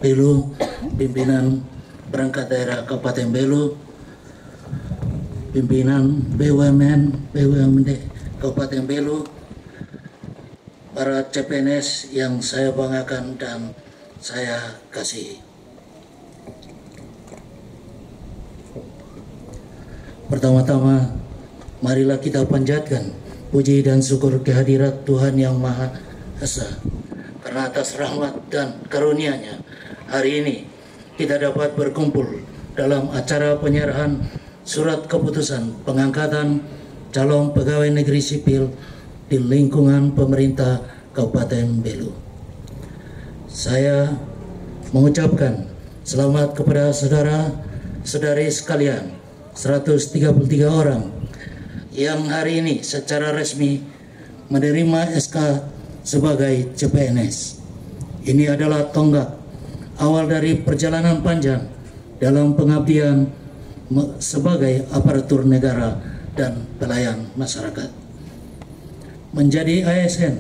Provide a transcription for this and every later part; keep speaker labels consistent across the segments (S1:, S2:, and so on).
S1: Belu, pimpinan perangkat daerah Kabupaten Belu, pimpinan BUMD Kabupaten Belu, para CPNS yang saya banggakan dan saya kasihi. Pertama-tama, marilah kita panjatkan puji dan syukur kehadirat Tuhan Yang Maha Esa, karena atas rahmat dan karunia-Nya hari ini kita dapat berkumpul dalam acara penyerahan surat keputusan pengangkatan calon pegawai negeri sipil di lingkungan pemerintah Kabupaten Belu. Saya mengucapkan selamat kepada saudara-saudari sekalian 133 orang yang hari ini secara resmi menerima SK sebagai CPNS. Ini adalah tonggak awal dari perjalanan panjang dalam pengabdian sebagai aparatur negara dan pelayan masyarakat. Menjadi ASN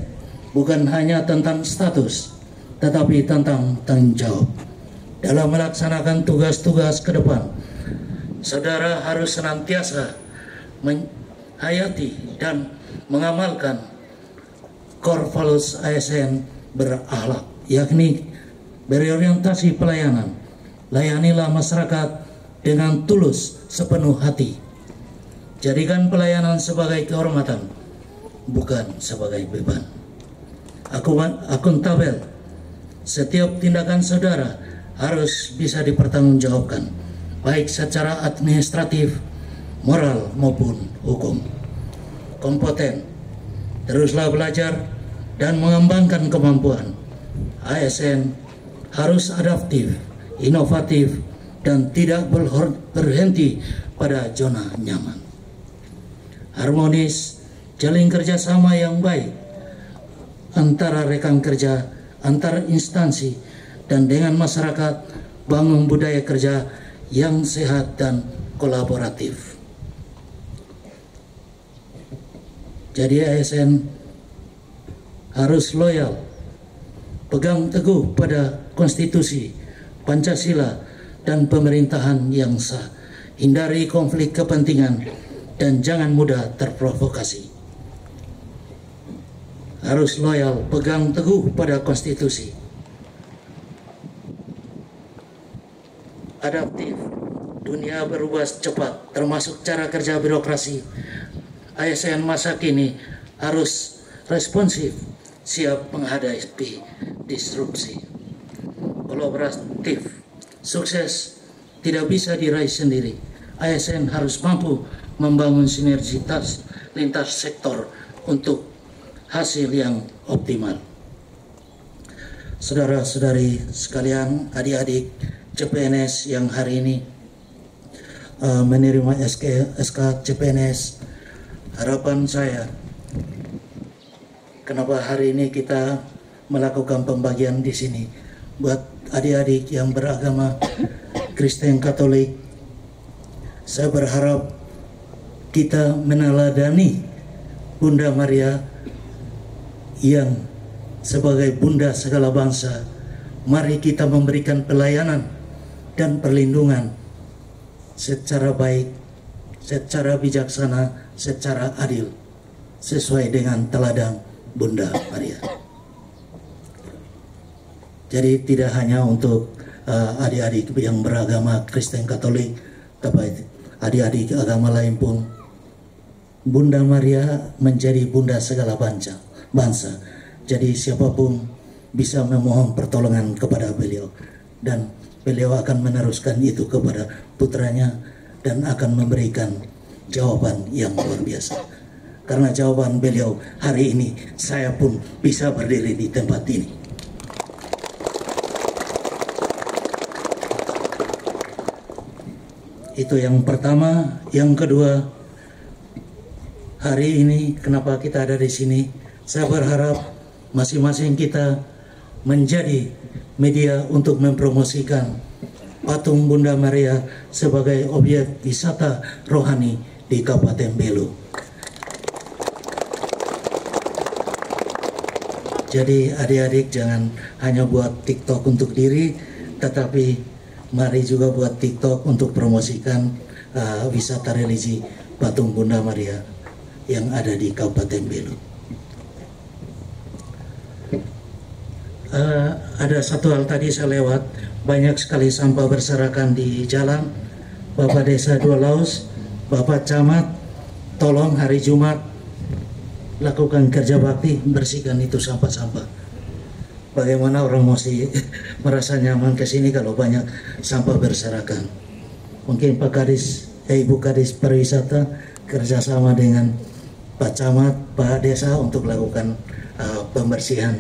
S1: bukan hanya tentang status, tetapi tentang tanggung jawab. Dalam melaksanakan tugas-tugas ke depan, saudara harus senantiasa menghayati dan mengamalkan core values ASN berakhlak, yakni berorientasi pelayanan. Layanilah masyarakat dengan tulus sepenuh hati. Jadikan pelayanan sebagai kehormatan, bukan sebagai beban. Akuntabel. Setiap tindakan saudara harus bisa dipertanggungjawabkan, baik secara administratif, moral maupun hukum. Kompeten. Teruslah belajar dan mengembangkan kemampuan. ASN harus adaptif, inovatif, dan tidak berhenti pada zona nyaman. Harmonis, jalin kerjasama yang baik antara rekan kerja, antar instansi, dan dengan masyarakat, bangun budaya kerja yang sehat dan kolaboratif. Jadi ASN harus loyal, pegang teguh pada konstitusi, Pancasila, dan pemerintahan yang sah. Hindari konflik kepentingan dan jangan mudah terprovokasi. Harus loyal, pegang teguh pada konstitusi. Adaptif, dunia berubah cepat, termasuk cara kerja birokrasi. ASN masa kini harus responsif, siap menghadapi disrupsi. Kolaboratif, sukses tidak bisa diraih sendiri. ASN harus mampu membangun sinergitas lintas sektor untuk hasil yang optimal. Saudara-saudari sekalian, adik-adik CPNS yang hari ini menerima SK CPNS, harapan saya, kenapa hari ini kita melakukan pembagian di sini buat adik-adik yang beragama Kristen Katolik. Saya berharap kita meneladani Bunda Maria yang sebagai Bunda segala bangsa. Mari kita memberikan pelayanan dan perlindungan secara baik, secara bijaksana, secara adil, sesuai dengan teladan Bunda Maria. Jadi tidak hanya untuk adik-adik yang beragama Kristen Katolik, tapi adik-adik agama lain pun, Bunda Maria menjadi Bunda segala bangsa. Jadi siapapun bisa memohon pertolongan kepada beliau, dan beliau akan meneruskan itu kepada putranya dan akan memberikan jawaban yang luar biasa. Karena jawaban beliau hari ini, saya pun bisa berdiri di tempat ini. Itu yang pertama. Yang kedua, hari ini kenapa kita ada di sini? Saya berharap masing-masing kita menjadi media untuk mempromosikan patung Bunda Maria sebagai objek wisata rohani di Kabupaten Belu. Jadi adik-adik jangan hanya buat TikTok untuk diri, tetapi mari juga buat TikTok untuk promosikan wisata religi Patung Bunda Maria yang ada di Kabupaten Belu. Ada satu hal tadi saya lewat, banyak sekali sampah berserakan di jalan. Bapak Desa Dua Laus, Bapak Camat, tolong hari Jumat lakukan kerja bakti, bersihkan itu sampah-sampah. Bagaimana orang masih merasa nyaman ke sini kalau banyak sampah berserakan? Mungkin Pak Kadis, Ibu Kadis Pariwisata kerjasama dengan Pak Camat, Pak Desa untuk lakukan pembersihan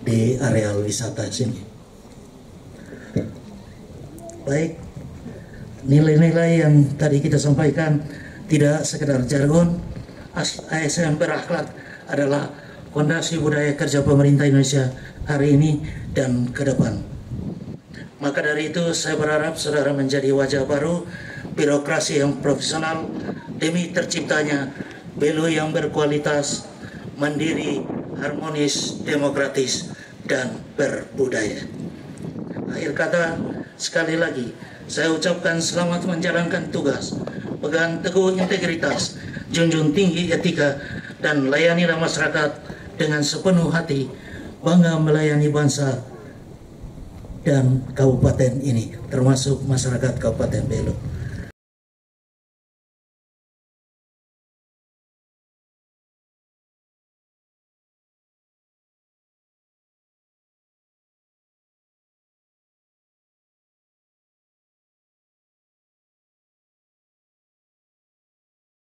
S1: di areal wisata sini. Baik, nilai-nilai yang tadi kita sampaikan tidak sekedar jargon. ASN berakhlak adalah fondasi budaya kerja pemerintah Indonesia hari ini dan ke depan. Maka dari itu saya berharap saudara menjadi wajah baru birokrasi yang profesional demi terciptanya Belu yang berkualitas, mandiri, harmonis, demokratis, dan berbudaya. Akhir kata, sekali lagi saya ucapkan selamat menjalankan tugas, pegang teguh integritas, junjung tinggi etika, dan layanilah masyarakat dengan sepenuh hati, bangga melayani bangsa dan kabupaten ini, termasuk masyarakat Kabupaten Belu.